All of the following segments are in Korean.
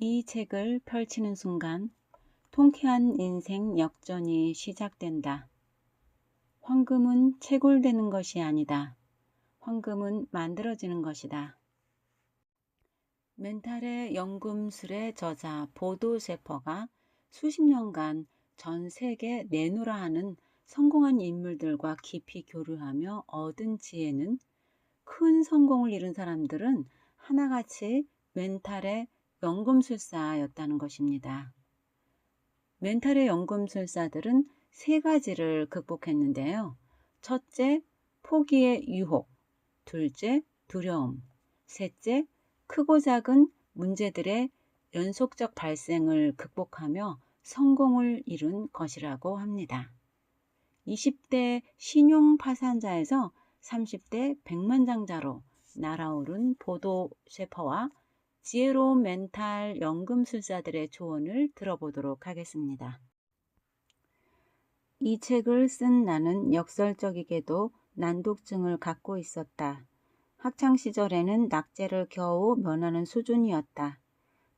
이 책을 펼치는 순간 통쾌한 인생 역전이 시작된다. 황금은 채굴되는 것이 아니다. 황금은 만들어지는 것이다. 멘탈의 연금술의 저자 보도 셰퍼가 수십 년간 전 세계 내노라 하는 성공한 인물들과 깊이 교류하며 얻은 지혜는 큰 성공을 이룬 사람들은 하나같이 멘탈의 연금술사였다는 것입니다. 멘탈의 연금술사들은 세 가지를 극복했는데요. 첫째, 포기의 유혹. 둘째, 두려움. 셋째, 크고 작은 문제들의 연속적 발생을 극복하며 성공을 이룬 것이라고 합니다. 20대 신용 파산자에서 30대 백만장자로 날아오른 보도 셰퍼와 지혜로운 멘탈 연금술사들의 조언을 들어보도록 하겠습니다. 이 책을 쓴 나는 역설적이게도 난독증을 갖고 있었다. 학창시절에는 낙제를 겨우 면하는 수준이었다.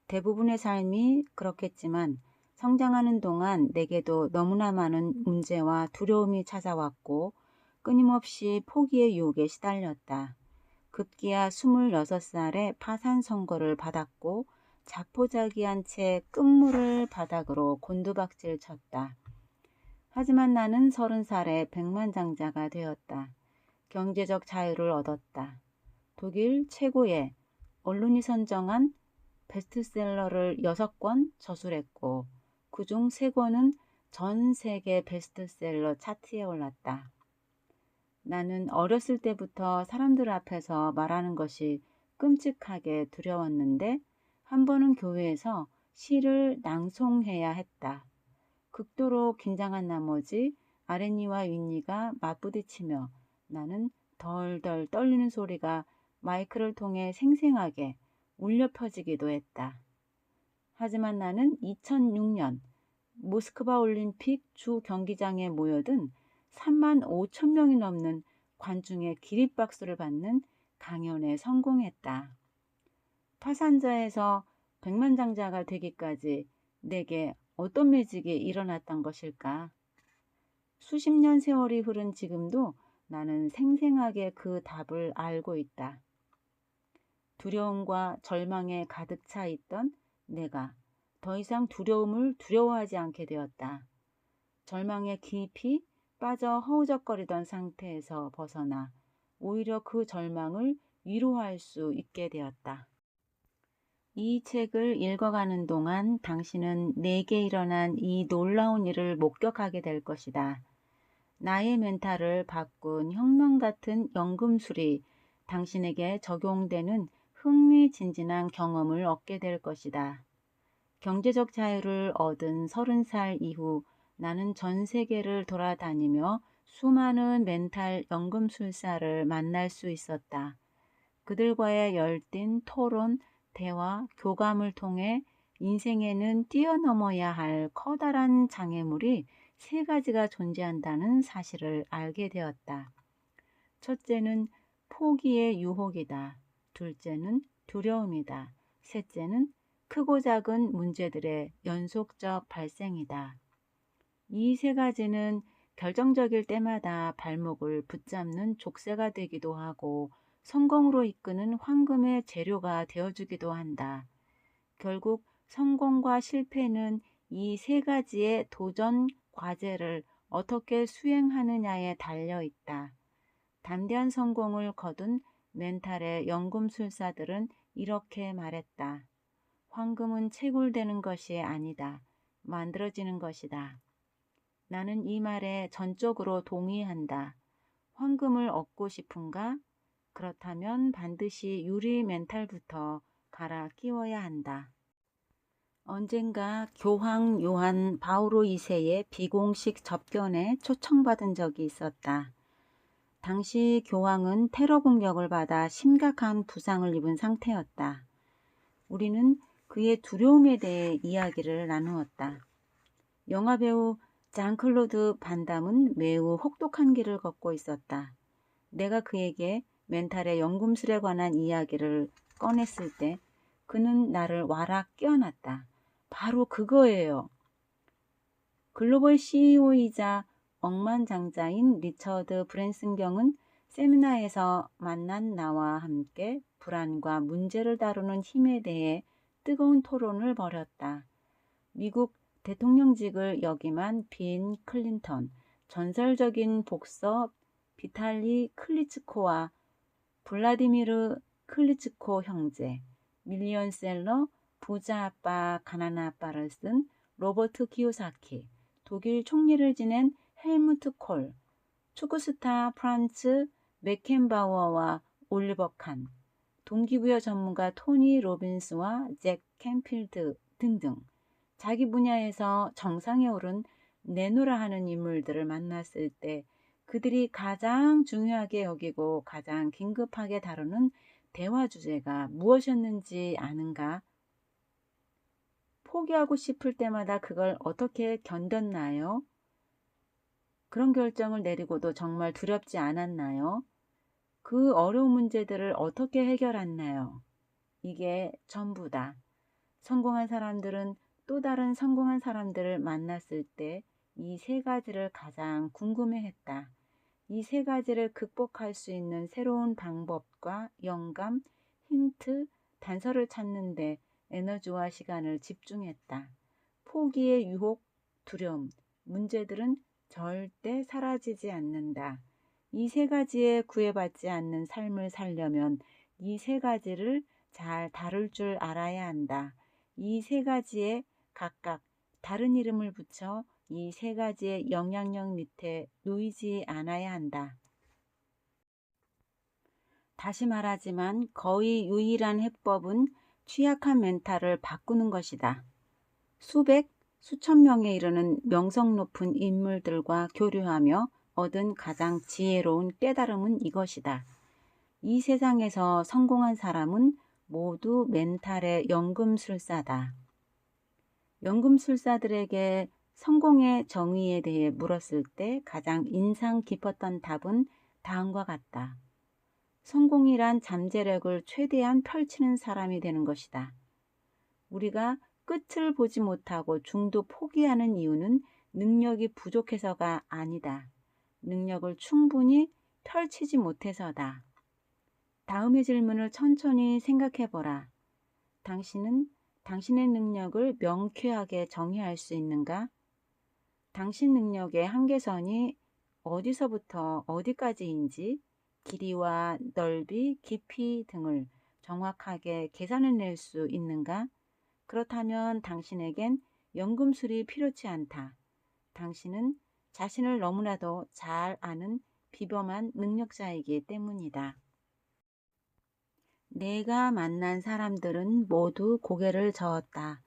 대부분의 삶이 그렇겠지만 성장하는 동안 내게도 너무나 많은 문제와 두려움이 찾아왔고 끊임없이 포기의 유혹에 시달렸다. 급기야 26살에 파산 선고를 받았고 자포자기한 채 끝물을 바닥으로 곤두박질 쳤다. 하지만 나는 30살에 백만장자가 되었다. 경제적 자유를 얻었다. 독일 최고의 언론이 선정한 베스트셀러를 6권 저술했고 그중 3권은 전 세계 베스트셀러 차트에 올랐다. 나는 어렸을 때부터 사람들 앞에서 말하는 것이 끔찍하게 두려웠는데 한 번은 교회에서 시를 낭송해야 했다. 극도로 긴장한 나머지 아랫니와 윗니가 맞부딪히며 나는 덜덜 떨리는 소리가 마이크를 통해 생생하게 울려 퍼지기도 했다. 하지만 나는 2006년 모스크바 올림픽 주 경기장에 모여든 3만 5천 명이 넘는 관중의 기립박수를 받는 강연에 성공했다. 파산자에서 백만장자가 되기까지 내게 어떤 매직이 일어났던 것일까? 수십 년 세월이 흐른 지금도 나는 생생하게 그 답을 알고 있다. 두려움과 절망에 가득 차 있던 내가 더 이상 두려움을 두려워하지 않게 되었다. 절망에 깊이 빠져 허우적거리던 상태에서 벗어나 오히려 그 절망을 위로할 수 있게 되었다. 이 책을 읽어가는 동안 당신은 내게 일어난 이 놀라운 일을 목격하게 될 것이다. 나의 멘탈을 바꾼 혁명 같은 연금술이 당신에게 적용되는 흥미진진한 경험을 얻게 될 것이다. 경제적 자유를 얻은 30살 이후 나는 전 세계를 돌아다니며 수많은 멘탈 연금술사를 만날 수 있었다. 그들과의 열띤 토론, 대화, 교감을 통해 인생에는 뛰어넘어야 할 커다란 장애물이 3가지가 존재한다는 사실을 알게 되었다. 첫째는 포기의 유혹이다. 둘째는 두려움이다. 셋째는 크고 작은 문제들의 연속적 발생이다. 이 3가지는 결정적일 때마다 발목을 붙잡는 족쇄가 되기도 하고 성공으로 이끄는 황금의 재료가 되어주기도 한다. 결국 성공과 실패는 이 3가지의 도전 과제를 어떻게 수행하느냐에 달려 있다. 담대한 성공을 거둔 멘탈의 연금술사들은 이렇게 말했다. 황금은 채굴되는 것이 아니다. 만들어지는 것이다. 나는 이 말에 전적으로 동의한다. 황금을 얻고 싶은가? 그렇다면 반드시 유리 멘탈부터 갈아 끼워야 한다. 언젠가 교황 요한 바오로 2세의 비공식 접견에 초청받은 적이 있었다. 당시 교황은 테러 공격을 받아 심각한 부상을 입은 상태였다. 우리는 그의 두려움에 대해 이야기를 나누었다. 영화배우 장클로드 반담은 매우 혹독한 길을 걷고 있었다. 내가 그에게 멘탈의 연금술에 관한 이야기를 꺼냈을 때 그는 나를 와락 껴안았다. 바로 그거예요. 글로벌 CEO이자 억만장자인 리처드 브랜슨경은 세미나에서 만난 나와 함께 불안과 문제를 다루는 힘에 대해 뜨거운 토론을 벌였다. 미국 대통령직을 역임한 빈 클린턴, 전설적인 복서 비탈리 클리츠코와 블라디미르 클리츠코 형제, 밀리언셀러 부자 아빠 가난한 아빠를 쓴 로버트 키요사키, 독일 총리를 지낸 헬무트 콜, 축구스타 프란츠 메켄바우어와 올리버 칸, 동기부여 전문가 토니 로빈스와 잭 캠필드 등등 자기 분야에서 정상에 오른 내노라 하는 인물들을 만났을 때 그들이 가장 중요하게 여기고 가장 긴급하게 다루는 대화 주제가 무엇이었는지 아는가? 포기하고 싶을 때마다 그걸 어떻게 견뎠나요? 그런 결정을 내리고도 정말 두렵지 않았나요? 그 어려운 문제들을 어떻게 해결했나요? 이게 전부다. 성공한 사람들은 또 다른 성공한 사람들을 만났을 때 이 세 가지를 가장 궁금해했다. 이 세 가지를 극복할 수 있는 새로운 방법과 영감, 힌트, 단서를 찾는데 에너지와 시간을 집중했다. 포기의 유혹, 두려움, 문제들은 절대 사라지지 않는다. 이 세 가지에 구애받지 않는 삶을 살려면 이 세 가지를 잘 다룰 줄 알아야 한다. 이 세 가지에 각각 다른 이름을 붙여 이 세 가지의 영향력 밑에 놓이지 않아야 한다. 다시 말하지만 거의 유일한 해법은 취약한 멘탈을 바꾸는 것이다. 수백, 수천 명에 이르는 명성 높은 인물들과 교류하며 얻은 가장 지혜로운 깨달음은 이것이다. 이 세상에서 성공한 사람은 모두 멘탈의 연금술사다. 연금술사들에게 성공의 정의에 대해 물었을 때 가장 인상 깊었던 답은 다음과 같다. 성공이란 잠재력을 최대한 펼치는 사람이 되는 것이다. 우리가 끝을 보지 못하고 중도 포기하는 이유는 능력이 부족해서가 아니다. 능력을 충분히 펼치지 못해서다. 다음의 질문을 천천히 생각해보라. 당신은 당신의 능력을 명쾌하게 정의할 수 있는가? 당신 능력의 한계선이 어디서부터 어디까지인지 길이와 넓이, 깊이 등을 정확하게 계산해낼 수 있는가? 그렇다면 당신에겐 연금술이 필요치 않다. 당신은 자신을 너무나도 잘 아는 비범한 능력자이기 때문이다. 내가 만난 사람들은 모두 고개를 저었다.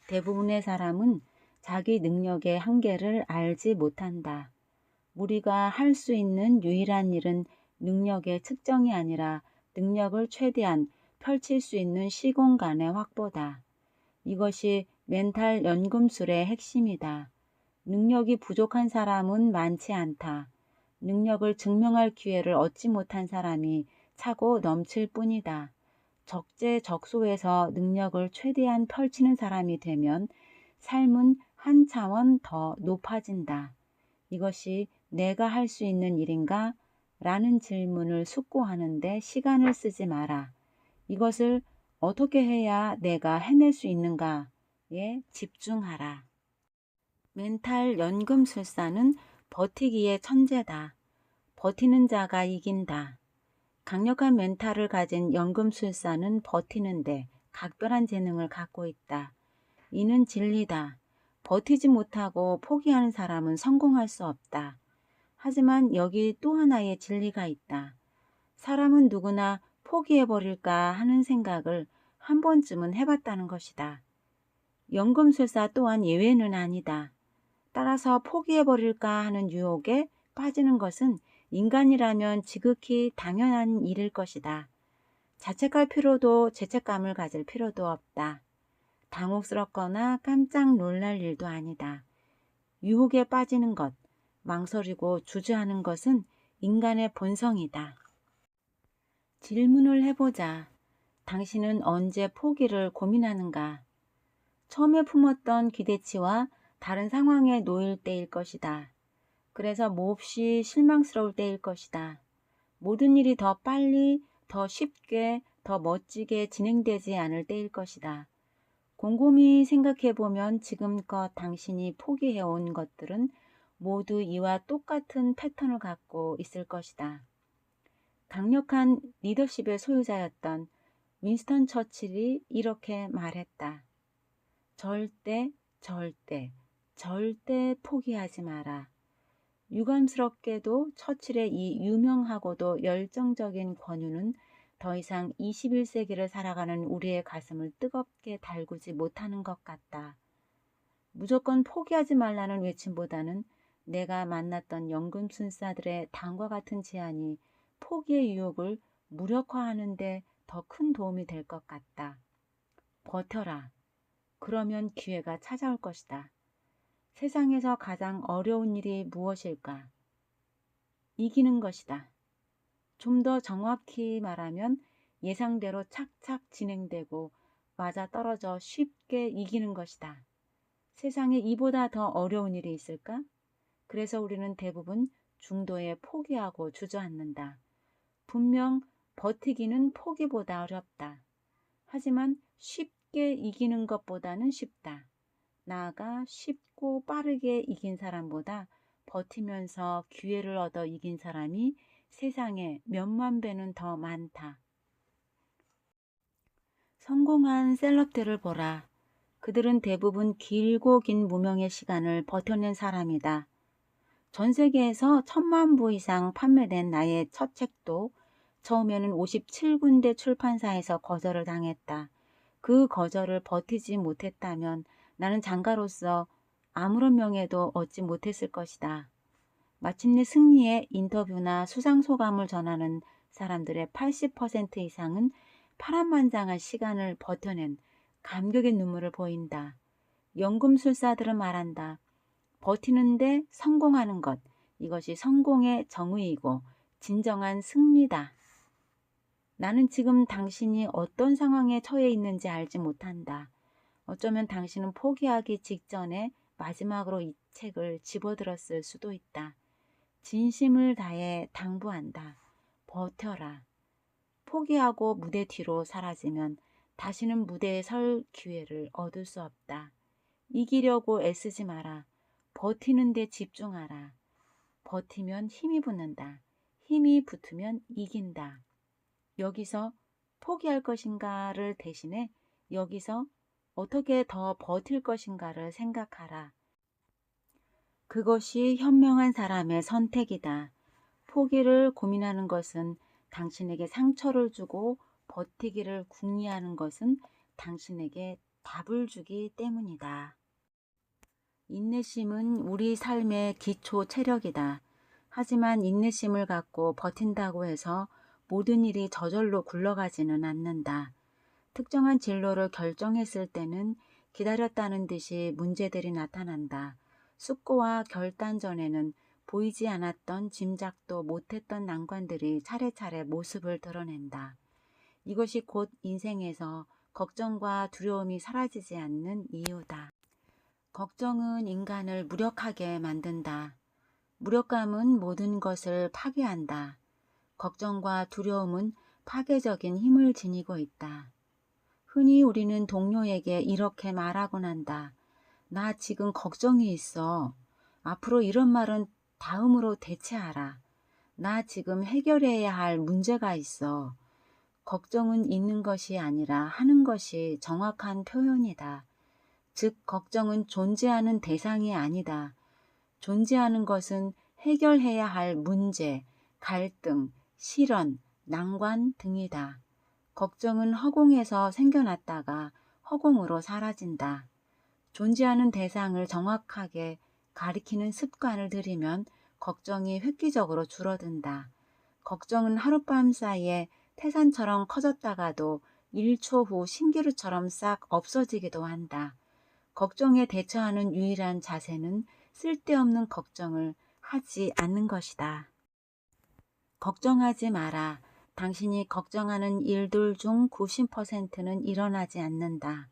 대부분의 사람은 자기 능력의 한계를 알지 못한다. 우리가 할 수 있는 유일한 일은 능력의 측정이 아니라 능력을 최대한 펼칠 수 있는 시공간의 확보다. 이것이 멘탈 연금술의 핵심이다. 능력이 부족한 사람은 많지 않다. 능력을 증명할 기회를 얻지 못한 사람이 차고 넘칠 뿐이다. 적재적소에서 능력을 최대한 펼치는 사람이 되면 삶은 한 차원 더 높아진다. 이것이 내가 할 수 있는 일인가? 라는 질문을 숙고하는데 시간을 쓰지 마라. 이것을 어떻게 해야 내가 해낼 수 있는가에 집중하라. 멘탈 연금술사는 버티기의 천재다. 버티는 자가 이긴다. 강력한 멘탈을 가진 연금술사는 버티는데 각별한 재능을 갖고 있다. 이는 진리다. 버티지 못하고 포기하는 사람은 성공할 수 없다. 하지만 여기 또 하나의 진리가 있다. 사람은 누구나 포기해버릴까 하는 생각을 한 번쯤은 해봤다는 것이다. 연금술사 또한 예외는 아니다. 따라서 포기해버릴까 하는 유혹에 빠지는 것은 인간이라면 지극히 당연한 일일 것이다. 자책할 필요도 죄책감을 가질 필요도 없다. 당혹스럽거나 깜짝 놀랄 일도 아니다. 유혹에 빠지는 것, 망설이고 주저하는 것은 인간의 본성이다. 질문을 해보자. 당신은 언제 포기를 고민하는가? 처음에 품었던 기대치와 다른 상황에 놓일 때일 것이다. 그래서 몹시 실망스러울 때일 것이다. 모든 일이 더 빨리, 더 쉽게, 더 멋지게 진행되지 않을 때일 것이다. 곰곰이 생각해보면 지금껏 당신이 포기해온 것들은 모두 이와 똑같은 패턴을 갖고 있을 것이다. 강력한 리더십의 소유자였던 윈스턴 처칠이 이렇게 말했다. 절대, 절대, 절대 포기하지 마라. 유감스럽게도 처칠의 이 유명하고도 열정적인 권유는 더 이상 21세기를 살아가는 우리의 가슴을 뜨겁게 달구지 못하는 것 같다. 무조건 포기하지 말라는 외침보다는 내가 만났던 연금술사들의 다음과 같은 제안이 포기의 유혹을 무력화하는 데 더 큰 도움이 될 것 같다. 버텨라. 그러면 기회가 찾아올 것이다. 세상에서 가장 어려운 일이 무엇일까? 이기는 것이다. 좀 더 정확히 말하면 예상대로 착착 진행되고 맞아떨어져 쉽게 이기는 것이다. 세상에 이보다 더 어려운 일이 있을까? 그래서 우리는 대부분 중도에 포기하고 주저앉는다. 분명 버티기는 포기보다 어렵다. 하지만 쉽게 이기는 것보다는 쉽다. 나아가 쉽고 빠르게 이긴 사람보다 버티면서 기회를 얻어 이긴 사람이 세상에 몇만 배는 더 많다. 성공한 셀럽들을 보라. 그들은 대부분 길고 긴 무명의 시간을 버텨낸 사람이다. 전 세계에서 1000만 부 이상 판매된 나의 첫 책도 처음에는 57군데 출판사에서 거절을 당했다. 그 거절을 버티지 못했다면 나는 작가로서 아무런 명예도 얻지 못했을 것이다. 마침내 승리의 인터뷰나 수상소감을 전하는 사람들의 80% 이상은 파란만장한 시간을 버텨낸 감격의 눈물을 보인다. 연금술사들은 말한다. 버티는데 성공하는 것, 이것이 성공의 정의이고 진정한 승리다. 나는 지금 당신이 어떤 상황에 처해 있는지 알지 못한다. 어쩌면 당신은 포기하기 직전에 마지막으로 이 책을 집어들었을 수도 있다. 진심을 다해 당부한다. 버텨라. 포기하고 무대 뒤로 사라지면 다시는 무대에 설 기회를 얻을 수 없다. 이기려고 애쓰지 마라. 버티는 데 집중하라. 버티면 힘이 붙는다. 힘이 붙으면 이긴다. 여기서 포기할 것인가를 대신해 여기서 어떻게 더 버틸 것인가를 생각하라. 그것이 현명한 사람의 선택이다. 포기를 고민하는 것은 당신에게 상처를 주고 버티기를 궁리하는 것은 당신에게 답을 주기 때문이다. 인내심은 우리 삶의 기초 체력이다. 하지만 인내심을 갖고 버틴다고 해서 모든 일이 저절로 굴러가지는 않는다. 특정한 진로를 결정했을 때는 기다렸다는 듯이 문제들이 나타난다. 숙고와 결단 전에는 보이지 않았던 짐작도 못했던 난관들이 차례차례 모습을 드러낸다. 이것이 곧 인생에서 걱정과 두려움이 사라지지 않는 이유다. 걱정은 인간을 무력하게 만든다. 무력감은 모든 것을 파괴한다. 걱정과 두려움은 파괴적인 힘을 지니고 있다. 흔히 우리는 동료에게 이렇게 말하곤 한다. 나 지금 걱정이 있어. 앞으로 이런 말은 다음으로 대체하라. 나 지금 해결해야 할 문제가 있어. 걱정은 있는 것이 아니라 하는 것이 정확한 표현이다. 즉, 걱정은 존재하는 대상이 아니다. 존재하는 것은 해결해야 할 문제, 갈등, 실현, 난관 등이다. 걱정은 허공에서 생겨났다가 허공으로 사라진다. 존재하는 대상을 정확하게 가리키는 습관을 들이면 걱정이 획기적으로 줄어든다. 걱정은 하룻밤 사이에 태산처럼 커졌다가도 1초 후 신기루처럼 싹 없어지기도 한다. 걱정에 대처하는 유일한 자세는 쓸데없는 걱정을 하지 않는 것이다. 걱정하지 마라. 당신이 걱정하는 일들 중 90%는 일어나지 않는다.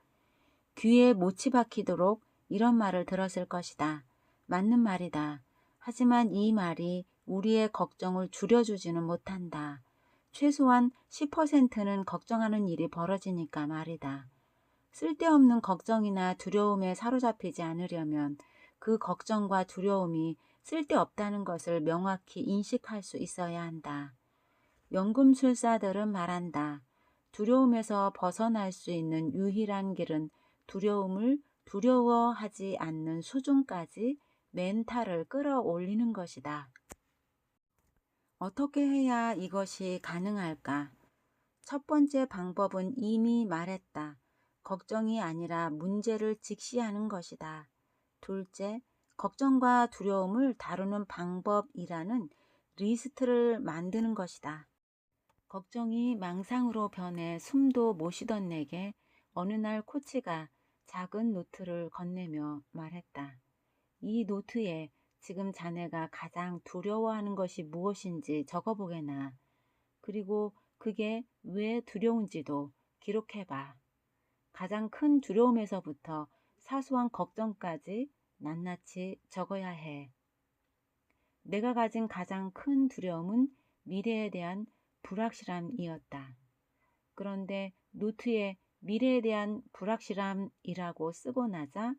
귀에 못이 박히도록 이런 말을 들었을 것이다. 맞는 말이다. 하지만 이 말이 우리의 걱정을 줄여주지는 못한다. 최소한 10%는 걱정하는 일이 벌어지니까 말이다. 쓸데없는 걱정이나 두려움에 사로잡히지 않으려면 그 걱정과 두려움이 쓸데없다는 것을 명확히 인식할 수 있어야 한다. 연금술사들은 말한다. 두려움에서 벗어날 수 있는 유일한 길은 두려움을 두려워하지 않는 수준까지 멘탈을 끌어올리는 것이다. 어떻게 해야 이것이 가능할까? 첫 번째 방법은 이미 말했다. 걱정이 아니라 문제를 직시하는 것이다. 둘째, 걱정과 두려움을 다루는 방법이라는 리스트를 만드는 것이다. 걱정이 망상으로 변해 숨도 못 쉬던 내게 어느 날 코치가 작은 노트를 건네며 말했다. 이 노트에 지금 자네가 가장 두려워하는 것이 무엇인지 적어보게나. 그리고 그게 왜 두려운지도 기록해봐. 가장 큰 두려움에서부터 사소한 걱정까지 낱낱이 적어야 해. 내가 가진 가장 큰 두려움은 미래에 대한 불확실함이었다. 그런데 노트에 미래에 대한 불확실함이라고 쓰고 나자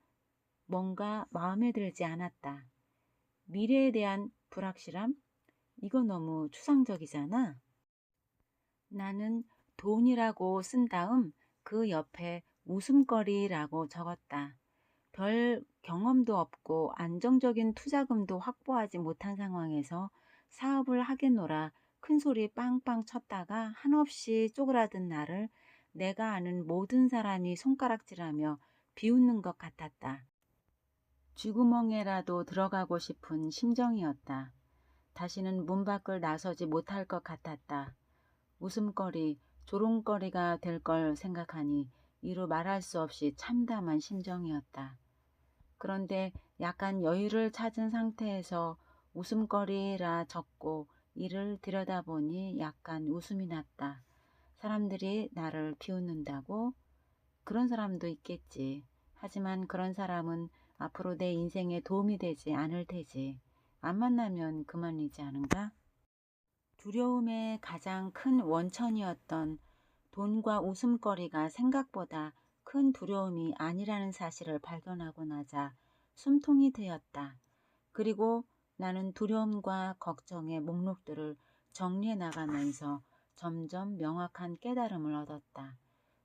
뭔가 마음에 들지 않았다. 미래에 대한 불확실함? 이거 너무 추상적이잖아. 나는 돈이라고 쓴 다음 그 옆에 웃음거리라고 적었다. 별 경험도 없고 안정적인 투자금도 확보하지 못한 상황에서 사업을 하겠노라 큰소리 빵빵 쳤다가 한없이 쪼그라든 나를 내가 아는 모든 사람이 손가락질하며 비웃는 것 같았다. 쥐구멍에라도 들어가고 싶은 심정이었다. 다시는 문 밖을 나서지 못할 것 같았다. 웃음거리, 조롱거리가 될 걸 생각하니 이루 말할 수 없이 참담한 심정이었다. 그런데 약간 여유를 찾은 상태에서 웃음거리라 적고 이를 들여다보니 약간 웃음이 났다. 사람들이 나를 비웃는다고? 그런 사람도 있겠지. 하지만 그런 사람은 앞으로 내 인생에 도움이 되지 않을 테지. 안 만나면 그만이지 않은가? 두려움의 가장 큰 원천이었던 돈과 웃음거리가 생각보다 큰 두려움이 아니라는 사실을 발견하고 나자 숨통이 트였다. 그리고 나는 두려움과 걱정의 목록들을 정리해 나가면서 점점 명확한 깨달음을 얻었다.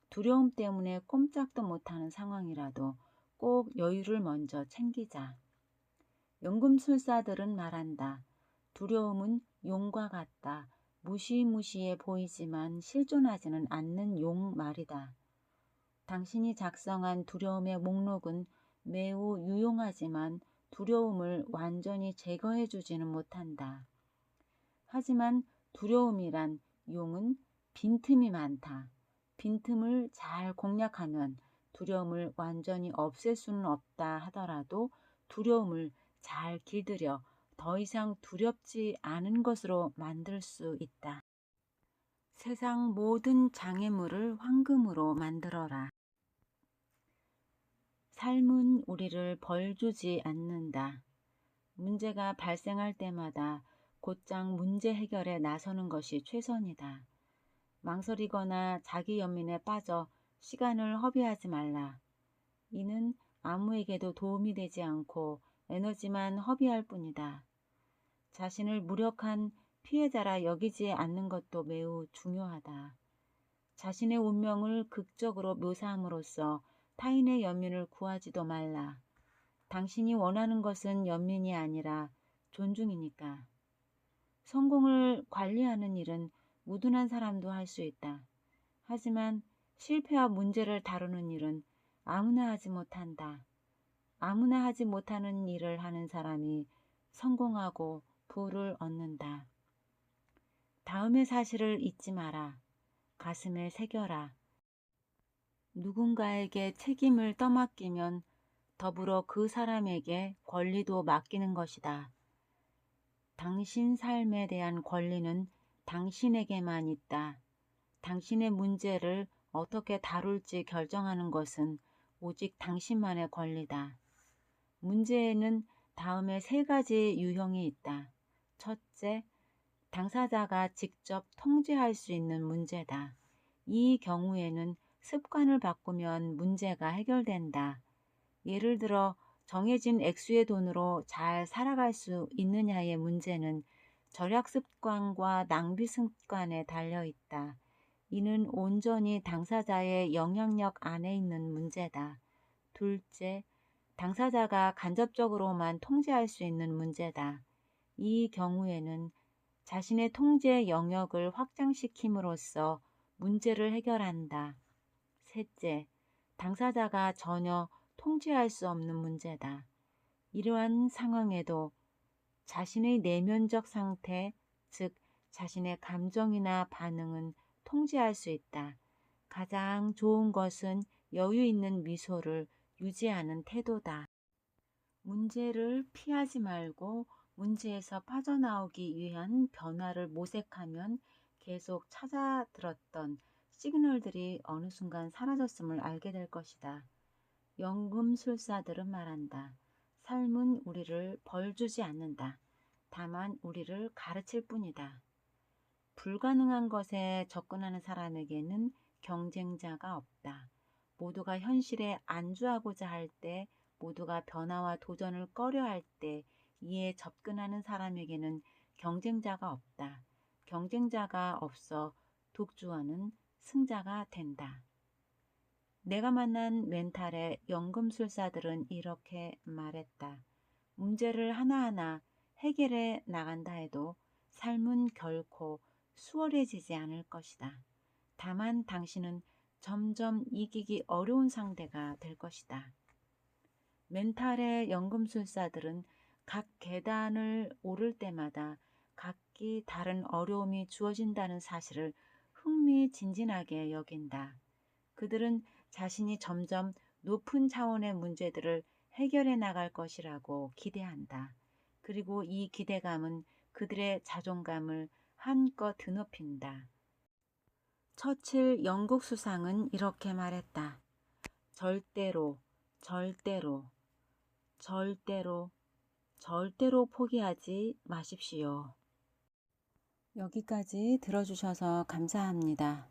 두려움 때문에 꼼짝도 못하는 상황이라도 꼭 여유를 먼저 챙기자. 연금술사들은 말한다. 두려움은 용과 같다. 무시무시해 보이지만 실존하지는 않는 용 말이다. 당신이 작성한 두려움의 목록은 매우 유용하지만 두려움을 완전히 제거해주지는 못한다. 하지만 두려움이란 용은 빈틈이 많다. 빈틈을 잘 공략하면 두려움을 완전히 없앨 수는 없다 하더라도 두려움을 잘 길들여 더 이상 두렵지 않은 것으로 만들 수 있다. 세상 모든 장애물을 황금으로 만들어라. 삶은 우리를 벌 주지 않는다. 문제가 발생할 때마다 곧장 문제 해결에 나서는 것이 최선이다. 망설이거나 자기 연민에 빠져 시간을 허비하지 말라. 이는 아무에게도 도움이 되지 않고 에너지만 허비할 뿐이다. 자신을 무력한 피해자라 여기지 않는 것도 매우 중요하다. 자신의 운명을 극적으로 묘사함으로써 타인의 연민을 구하지도 말라. 당신이 원하는 것은 연민이 아니라 존중이니까. 성공을 관리하는 일은 무둔한 사람도 할 수 있다. 하지만 실패와 문제를 다루는 일은 아무나 하지 못한다. 아무나 하지 못하는 일을 하는 사람이 성공하고 부를 얻는다. 다음의 사실을 잊지 마라. 가슴에 새겨라. 누군가에게 책임을 떠맡기면 더불어 그 사람에게 권리도 맡기는 것이다. 당신 삶에 대한 권리는 당신에게만 있다. 당신의 문제를 어떻게 다룰지 결정하는 것은 오직 당신만의 권리다. 문제에는 다음에 세 가지 유형이 있다. 첫째, 당사자가 직접 통제할 수 있는 문제다. 이 경우에는 습관을 바꾸면 문제가 해결된다. 예를 들어 정해진 액수의 돈으로 잘 살아갈 수 있느냐의 문제는 절약 습관과 낭비 습관에 달려 있다. 이는 온전히 당사자의 영향력 안에 있는 문제다. 둘째, 당사자가 간접적으로만 통제할 수 있는 문제다. 이 경우에는 자신의 통제 영역을 확장시킴으로써 문제를 해결한다. 셋째, 당사자가 전혀 통제할 수 없는 문제다. 이러한 상황에도 자신의 내면적 상태, 즉 자신의 감정이나 반응은 통제할 수 있다. 가장 좋은 것은 여유 있는 미소를 유지하는 태도다. 문제를 피하지 말고 문제에서 빠져나오기 위한 변화를 모색하면 계속 찾아들었던 시그널들이 어느 순간 사라졌음을 알게 될 것이다. 연금술사들은 말한다. 삶은 우리를 벌 주지 않는다. 다만 우리를 가르칠 뿐이다. 불가능한 것에 접근하는 사람에게는 경쟁자가 없다. 모두가 현실에 안주하고자 할 때, 모두가 변화와 도전을 꺼려할 때 이에 접근하는 사람에게는 경쟁자가 없다. 경쟁자가 없어 독주하는 승자가 된다. 내가 만난 멘탈의 연금술사들은 이렇게 말했다. 문제를 하나하나 해결해 나간다 해도 삶은 결코 수월해지지 않을 것이다. 다만 당신은 점점 이기기 어려운 상대가 될 것이다. 멘탈의 연금술사들은 각 계단을 오를 때마다 각기 다른 어려움이 주어진다는 사실을 흥미진진하게 여긴다. 그들은 자신이 점점 높은 차원의 문제들을 해결해 나갈 것이라고 기대한다. 그리고 이 기대감은 그들의 자존감을 한껏 드높인다. 처칠 영국 수상은 이렇게 말했다. 절대로, 절대로, 절대로, 절대로 포기하지 마십시오. 여기까지 들어주셔서 감사합니다.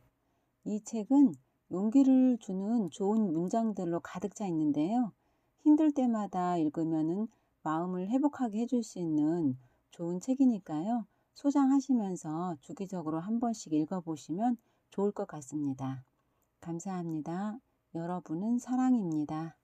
이 책은 용기를 주는 좋은 문장들로 가득 차 있는데요. 힘들 때마다 읽으면 마음을 회복하게 해줄 수 있는 좋은 책이니까요. 소장하시면서 주기적으로 한 번씩 읽어보시면 좋을 것 같습니다. 감사합니다. 여러분은 사랑입니다.